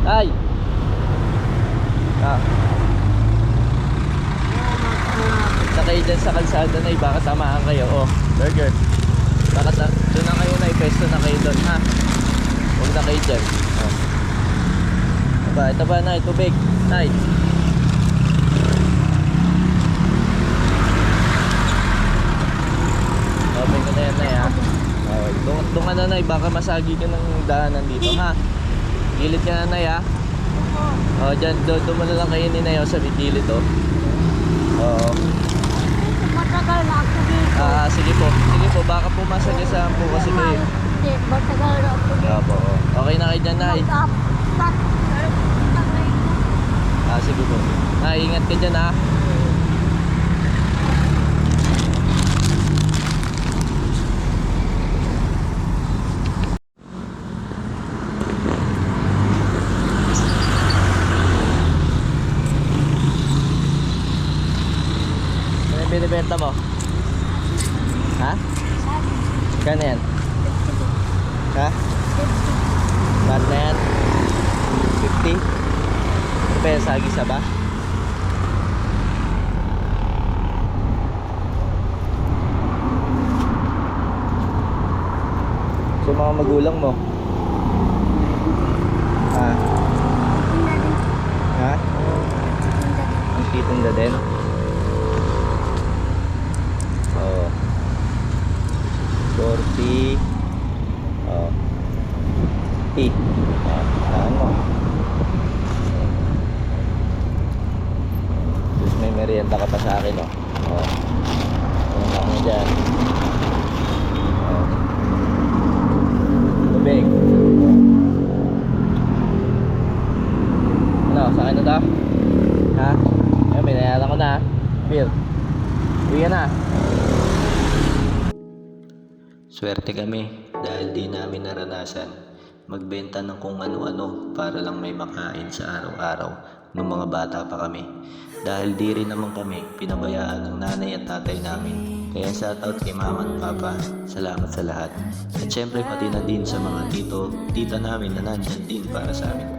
Ay! Ah. Na kayo dyan sa kalsada na baka tamaan kayo. Oh, burger. Baka doon na kayo na, ipesto na kayo doon, ha? Huwag na kayo dyan. Oh. Ito ba, Nay? Tubig. Nay. Open ko na yan, Nay, ha? Oh, doon ka na, Nay. Baka masagi ka ng daanan dito, ha? Gilid ka na, Nay, ha? Oh, dyan, doon mo na lang kayo ni Nay, sa gilid, oh. Oo. Matagal na ako dito. Sige po. Sige po, baka po masagasaan po kasi kayo. Matagal na ako dito. Opo. Okay na kayo dyan, Nay. Sige po. Nay, ingat ka dyan, ha. Ano yung binibenta mo? Ha? Kano yan? Ha? Lahat na yan? 50? Ano ba yan? Sagisa ba? So mga magulang mo? Ha? Ha? Ang titinda din? Oh. 40. Oh. T. Saan mo? Tapos may merienda ka pa sa akin, oh. Oh. Ano na mo dyan? Oh. Tubig. Ano? Sa akin na to? Ha? Ayun, binayaran ko na. Bill. Uwi ka na. Swerte kami dahil di namin naranasan magbenta ng kung ano-ano para lang may makain sa araw-araw nung mga bata pa kami. Dahil di rin naman kami pinabayaan ng nanay at tatay namin. Kaya shoutout kay mama at papa, salamat sa lahat. At syempre pati na din sa mga tito, tita namin na nandyan din para sa amin.